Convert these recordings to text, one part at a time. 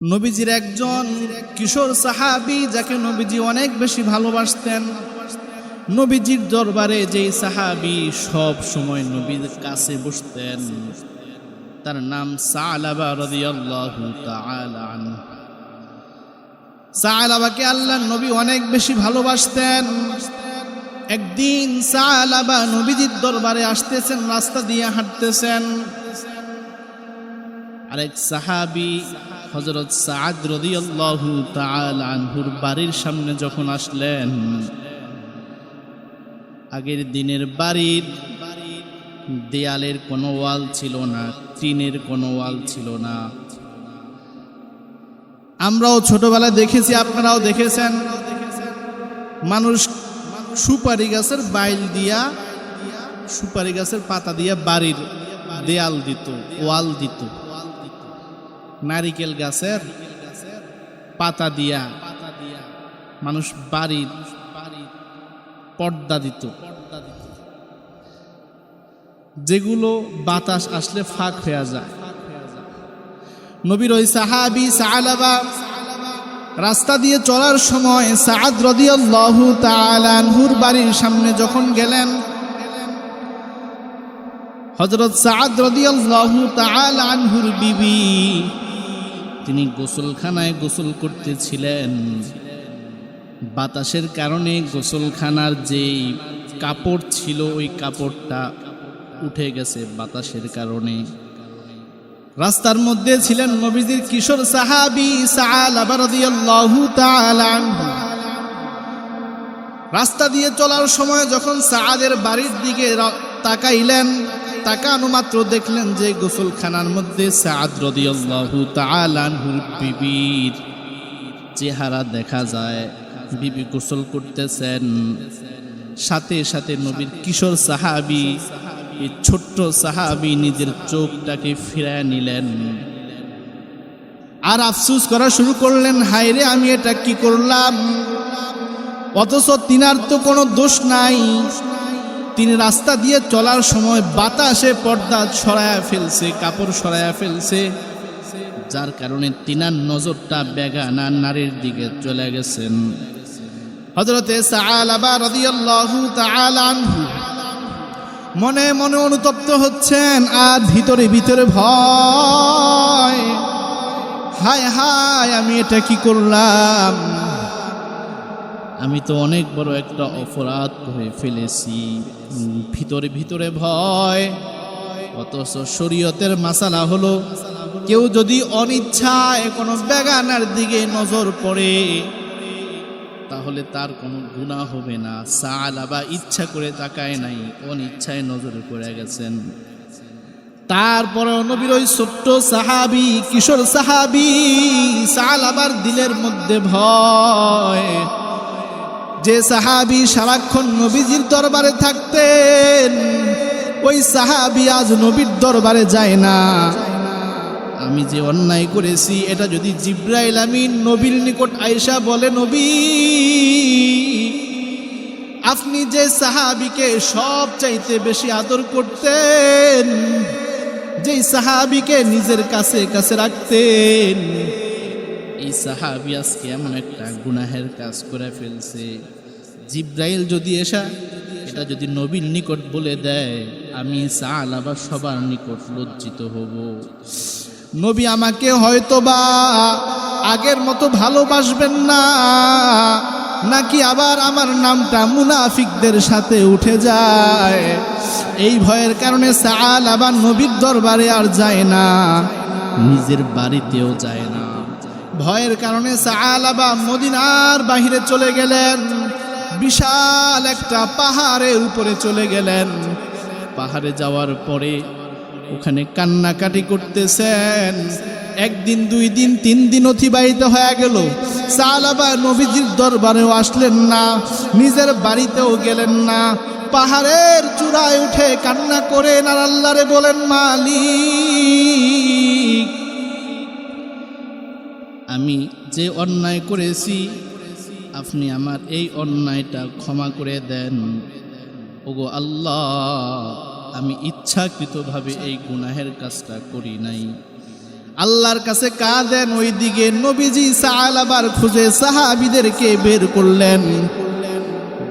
নবীজির একজন কিশোর সাহাবী যাকে নবীজি অনেক বেশি ভালোবাসতেন। নবীজির দরবারে যেই সাহাবী সব সময় নবীর কাছে বসতেন, তার নাম সালাবা রাদিয়াল্লাহু তাআলা আনহু। সালাবাকে আল্লাহর নবী অনেক বেশি ভালোবাসতেন। একদিন সালাবা নবীজির দরবারে আসতেছেন, রাস্তা দিয়ে হাঁটতেছেন। আরেক সাহাবী হযরত সাআদ রাদিয়াল্লাহু তাআলা আনহুর বাড়ির সামনে যখন আসলেন, আগের দিনের বাড়ির দেয়ালের কোনো ওয়াল ছিল না, টিনের কোনো ওয়াল ছিল না। আমরাও ছোটবেলায় দেখেছি, আপনারাও দেখেছেন, মানুষ সুপারি গাছের বাইল দিয়া, সুপারি গাছের পাতা দিয়া বাড়ির দেয়াল দিত, ওয়াল দিত। নারিকেল গাছের পাতা দিয়া মানুষ বাড়ির পর্দা দিত, যেগুলো বাতাস আসলে ফাঁক হয়ে যায়। নবীর ওই সাহাবী সালাবা রাস্তা দিয়ে চলার সময় সাআদ রাদিয়াল্লাহু তাআলা আনহুর বাড়ির সামনে যখন গেলেন, হযরত সাআদ রাদিয়াল্লাহু তাআলা আনহুর বিবি তিনি গোসলখানায় গোসল করতেছিলেন। বাতাসের কারণে গোসলখানার যে কাপড় ছিল ওই কাপড়টা উঠে গেছে বাতাসের কারণে। রাস্তার মধ্যে ছিলেন নবীজির কিশোর সাহাবী সালাবা রাদিয়াল্লাহু তাআলা আনহু। রাস্তা দিয়ে চলার সময় যখন সাআদের বাড়ির দিকে তাকাইলেন, তাকানো মাত্র দেখলেন যে গোসলখানার মধ্যে সাআদ রাদিয়াল্লাহু তাআলা আনহুর বিবির চেহারা দেখা যায়। বিবি গোসল করতেছেন, সাথে সাথে নবীর কিশোর সাহাবী, এই ছোট্ট সাহাবী নিজের চোখটাকে ফিরায় নিলেন আর আফসোস করা শুরু করলেন, হায় রে আমি এটা কি করলাম। অথচ তিনার তো কোনো দোষ নাই। তিনি রাস্তা দিয়ে চলার সময় বাতাসে পর্দা সরায়া ফেলছে, কাপড় সরায়া ফেলছে, যার কারণে তিনার নজরটা বেগানা নারীর দিকে চলে গেছেন। হযরতে সালাবা রাদিয়াল্লাহু তাআলা আনহু মনে মনে অনুতপ্ত হচ্ছেন, আর ভিতরে ভিতরে ভয়, হায় হায় আমি এটা কি করলাম, আমি তো অনেক বড় একটা অপরাধ করে ফেলেছি। ভিতরে ভিতরে ভয়। অথচ শরীয়তের মাসালা হলো, কেউ যদি অনিচ্ছায় কোনো বেগানার দিকে নজর পড়ে তাহলে তার কোনো গুনাহ হবে না। সালাবা ইচ্ছা করে তাকায় নাই, অনিচ্ছায় নজরে পড়ে গেছেন। তারপরে নবীর ওই ছোট্ট সাহাবী, কিশোর সাহাবী সালাবার দিলের মধ্যে ভয়। যে সাহাবী সারাক্ষণ নবীজির দরবারে থাকতেন, ওই সাহাবী আজ নবীর দরবারে যায় না। আমি যে অন্যায় করেছি এটা যদি জিবরাইল আমিন নবীর নিকট আয়েশা বলে, নবী আপনি যে সাহাবীকে সব চাইতে বেশি আদর করতেন, যেই সাহাবীকে নিজের কাছে কাছে রাখতেন, এই সাহাবী আজকে এমন একটা গুনাহের কাজ করে ফেলছে। জিবরাইল যদি এসা এটা যদি নবীর নিকট বলে দেয়, আমি সালাবা সবার নিকট লজ্জিত হব। নবী আমাকে হয়তোবা আগের মতো ভালোবাসবেন না, নাকি আবার আমার নামটা মুনাফিকদের সাথে উঠে যায়। এই ভয়ের কারণে সালাবা নবীর দরবারে আর যায় না, নিজের বাড়িতেও যায় না। ভয়ের কারণে সালাবা মদিনার বাহিরে চলে গেলেন, বিশাল একটা পাহাড়ের উপরে চলে গেলেন। পাহাড়ে যাওয়ার পরে ওখানে কান্নাকাটি করতেছেন। একদিন, 2 দিন, 3 দিন অতিবাহিত হয়ে গেল। সালাবা নবীজির দরবারেও আসলেন না, নিজের বাড়িতেও গেলেন না। পাহাড়ের চূড়ায় উঠে কান্না করেন আর আল্লাহরে বলেন, মালিক আমি যে অন্যায় করেছি আপনি আমার এই অন্যায়টা ক্ষমা করে দেন। ওগো আল্লাহ, আমি ইচ্ছাকৃতভাবে এই গুনাহের কাজটা করি নাই। আল্লাহর কাছে কাঁদেন। ওইদিকে নবীজি সালাবার খুঁজে সাহাবীদেরকে বের করলেন।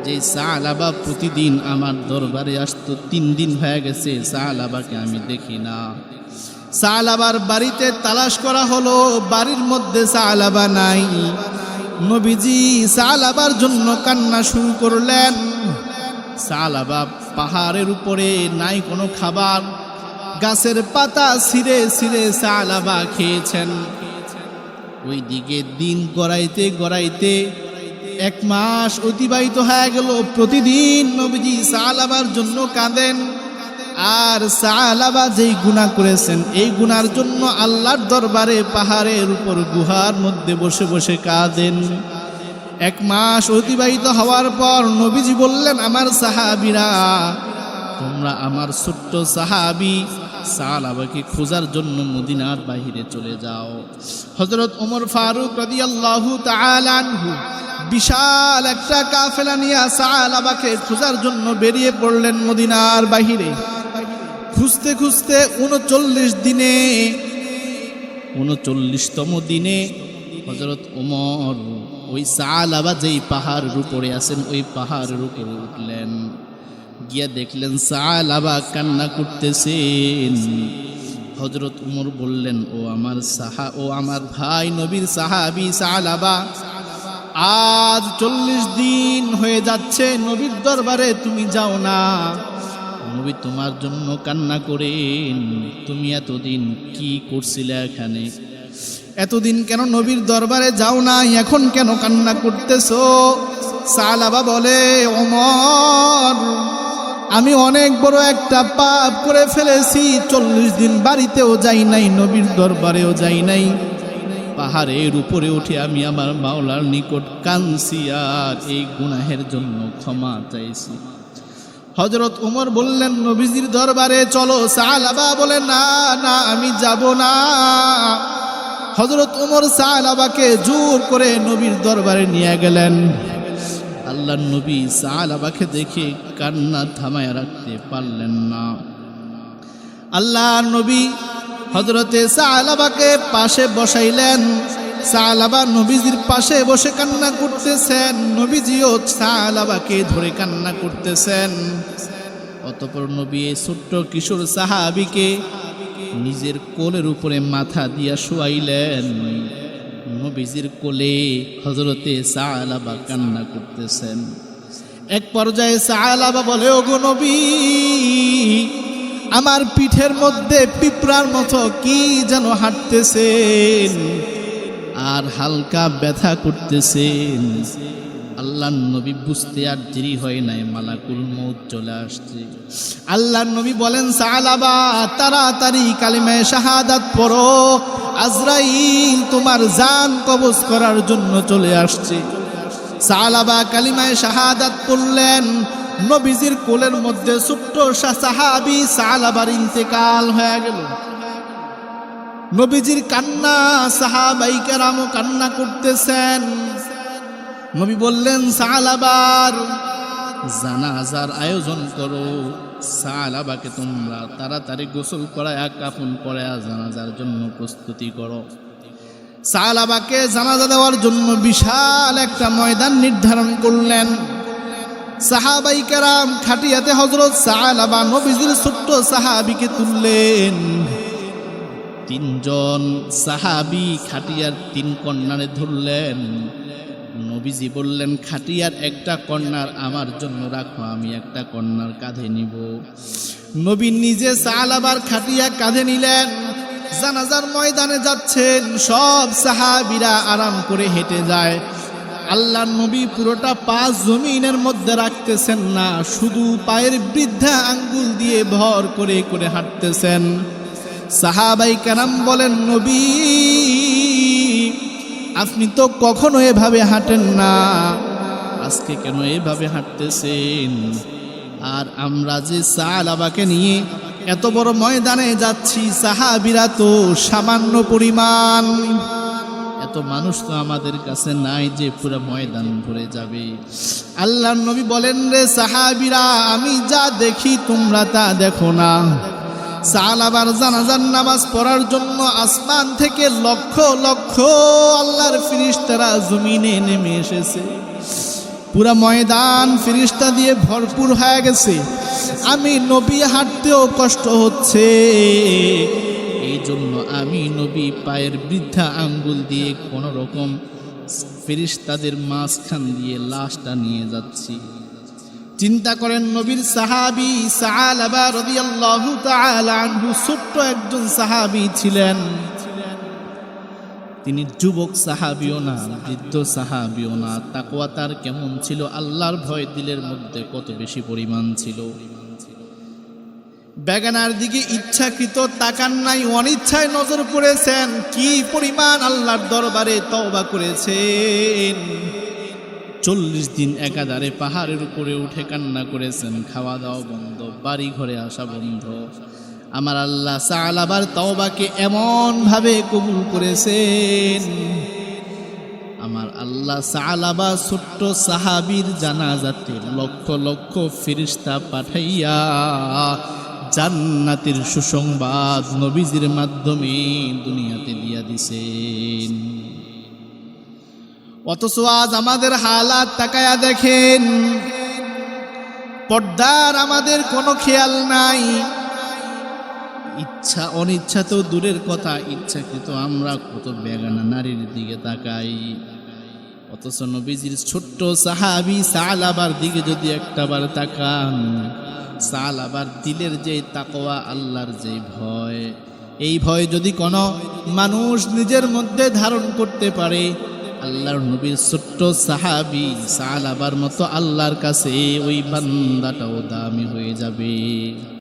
যে সালাবা প্রতিদিন আমার দরবারে আসতো, 3 দিন হয়ে গেছে সালাবাকে আমি দেখি না। সালাবার বাড়িতে তালাশ করা হলো, বাড়ির মধ্যে সালাবা নাই। নবীজি সালাবার জন্য কান্না শুরু করলেন। সালাবা পাহাড়ের উপরে, নাই কোনো খাবার, গাছের পাতা ছিঁড়ে ছিঁড়ে সালাবা খেয়েছেন। ওইদিকে দিন গড়াইতে গড়াইতে 1 মাস অতিবাহিত হয়ে গেল। প্রতিদিন নবীজি সালাবার জন্য কাঁদেন। আর সালাবা যেই গুনাহ করেছেন, এই গুনার জন্য আল্লাহর দরবারে পাহাড়ের উপর গুহার মধ্যে বসে বসে কাঁদেন। 1 মাস অতিবাহিত হওয়ার পর নবীজি বললেন, আমার সাহাবীরা, তোমরা আমার ছোট্ট সাহাবী সালাবাকে খোঁজার জন্য মদিনার বাহিরে চলে যাও। হযরত ওমর ফারুক রাদিয়াল্লাহু তাআলা আনহু বিশাল একটা কাফেলা নিয়ে সালাবাকে খোঁজার জন্য বেরিয়ে পড়লেন মদিনার বাহিরে। খুঁজতে খুঁজতে 39তম দিনে হযরত ওমর ওই সালাবা যেই পাহাড়ের উপরে আছেন, ওই পাহাড়ের উপরে উঠলেন। গিয়া দেখলেন সালাবা কান্না করতেছেন। হযরত ওমর বললেন, ও আমার ভাই নবীর সাহাবী সালাবা, আজ 40 দিন হয়ে যাচ্ছে নবীর দরবারে তুমি যাও না। নবী তোমার জন্য কান্না করেন। তুমি এতদিন কি করছিলে এখানে? এতদিন কেন নবীর দরবারে যাও না? এখন কেন কান্না করতেছো? সালাবা বলে, ওমর, আমি অনেক বড় একটা পাপ করে ফেলেছি। 40 দিন বাড়িতেও যাই নাই, নবীর দরবারেও যাই নাই। পাহাড়ের উপরে উঠে আমি আমার মাওলার নিকট কাঁদছি আর এই গুনাহের জন্য ক্ষমা চাইছি। হযরত ওমর বললেন, নবীজির দরবারে চলো। সালাবা বলে, না না, আমি যাব না। হযরত ওমর সালাবাকে জোর করে নবীর দরবারে নিয়ে গেলেন। আল্লাহর নবী সালাবাকে দেখে কান্না থামায় রাখতে পারলেন না। আল্লাহর নবী হযরতে সালাবাকে পাশে বসাইলেন। সালাবা নবীজির পাশে বসে কান্না করতেছেন, নবীজিও সালাবাকে ধরে কান্না করতেছেন। অতঃপর নবী ছোট্ট কিশোর সাহাবীকে নিজের কোলের উপরে মাথা দিয়া শোয়াইলেন। নবীজির কোলে হযরতে সালাবা কান্না করতেছেন। এক পর্যায়ে সালাবা বলে, ওগো নবী, আমার পিঠের মধ্যে পিঁপড়ার মতো কি যেন হাঁটতেছেন আর হালকা ব্যথা করতেছেন। আল্লাহর নবী বুঝতে আর দেরি হয় নাই, মালাকুল মউত চলে আসছে। আল্লাহর নবী বলেন, সালাবা, তাড়াতাড়ি কালিমায়ে শাহাদাত পড়ো, আজরাইল তোমার জান কবজ করার জন্য চলে আসছে। সালাবা কালিমায়ে শাহাদাত পড়লেন। নবীজির কোলের মধ্যে ছোট্ট সাহাবী সালাবার ইন্তেকাল হয়ে গেল। নবীজির কান্না, সাহাবায়ে কেরামও কান্না করতেছেন। নবী বললেন, সালাবার জানাজার আয়োজন করো। সালাবাকে তোমরা তাড়াতাড়ি গোসল করায় কাফন পরায়া জানাজার জন্য প্রস্তুতি করো। সালাবাকে জানাজা দেওয়ার জন্য বিশাল একটা ময়দান নির্ধারণ করলেন। সাহাবায়ে কেরাম খাটিয়াতে হযরত সালাবা নবীজির ছোট্ট সাহাবীকে তুললেন। 3 জন সাহাবী খাটিয়ার 3 কর্নারে ধরলেন। নবীজি বললেন, খাটিয়ার একটা কর্নার আমার জন্য রাখো, আমি একটা কর্নার কাঁধে নিব। নবী নিজে সালাবার খাটিয়া কাঁধে নিলেন। জানাজার ময়দানে যাচ্ছেন, সব সাহাবীরা আরাম করে হেঁটে যায়। আল্লাহর নবী পুরোটা পা জমিনের মধ্যে রাখতেছেন না, শুধু পায়ের বৃদ্ধা আঙ্গুল দিয়ে ভর করে করে হাঁটতেছেন। সাহাবায়ে কেরাম বলেন, নবী, আপনি তো কখনো এভাবে হাঁটেন না, আজকে কেন এভাবে হাঁটতেছেন? আর আমরা যে সালাবাকে নিয়ে এত বড় ময়দানে যাচ্ছি, সাহাবীরা তো সামান্য পরিমাণ, এত মানুষ তো আমাদের কাছে নাই যে পুরো ময়দান ভরে যাবে। আল্লাহর নবী বলেন, রে সাহাবীরা, আমি যা দেখি তোমরা তা দেখো না। সালাবার জানাজার নামাজ পড়ার জন্য আসমান থেকে লক্ষ লক্ষ আল্লাহর ফেরেশতারা জমিনে নেমে এসেছে। পুরা ময়দান ফেরেশতা দিয়ে ভরপুর হয়ে গেছে। আমি নবী হাঁটতেও কষ্ট হচ্ছে, এই জন্য আমি নবী পায়ের বৃদ্ধা আঙ্গুল দিয়ে কোনো রকম ফেরেশতাদের মাঝখান দিয়ে লাশটা নিয়ে যাচ্ছি। চিন্তা করেন, নবীর সাহাবী সাআলাবা রাদিয়াল্লাহু তাআলা আনহু ছোট্ট একজন সাহাবী ছিলেন। তিনি যুবক সাহাবীও না, বৃদ্ধ সাহাবীও না। তাকওয়া তার কেমন ছিল, আল্লাহর ভয় দিলের মধ্যে কত বেশি পরিমাণ ছিল। বেগানার দিকে ইচ্ছাকৃত তাকান নাই, অনিচ্ছায় নজর পড়েছেন। কি পরিমাণ আল্লাহর দরবারে তওবা করেছেন। 40 দিন একাধারে পাহাড়ের উপরে উঠে কান্না করেছেন, খাওয়া দাওয়া বন্ধ, বাড়ি ঘরে আসা বন্ধ। আমার আল্লাহ সাআলাবার তওবাকে এমন ভাবে কবুল করেছেন। আমার আল্লাহ সাআলাবা ছোট্ট সাহাবীর জানাজাতে লক্ষ লক্ষ ফেরেশতা পাঠাইয়া জান্নাতের সুসংবাদ নবীজির মাধ্যমে দুনিয়াতে দিয়া দিছেন। অথচ আজ আমাদের হালাত তাকায়া দেখেন, পর্দার আমাদের কোনো খেয়াল নাই। ইচ্ছা অনিচ্ছা তো দূরের কথা, ইচ্ছাকৃত আমরা কত বেগানা নারীর দিকে তাকাই। অথচ নবীজির ছোট্ট সাহাবী সাআলাবার দিকে যদি একটাবার তাকান, সাআলাবার দিলের যে তাকওয়া, আল্লাহর যে ভয়, এই ভয় যদি কোনো মানুষ নিজের মধ্যে ধারণ করতে পারে, আল্লাহর নবীর ছোট্ট সাহাবী সাআলাবার মতো আল্লাহর কাছে ওই বান্দাটাও দামি হয়ে যাবে।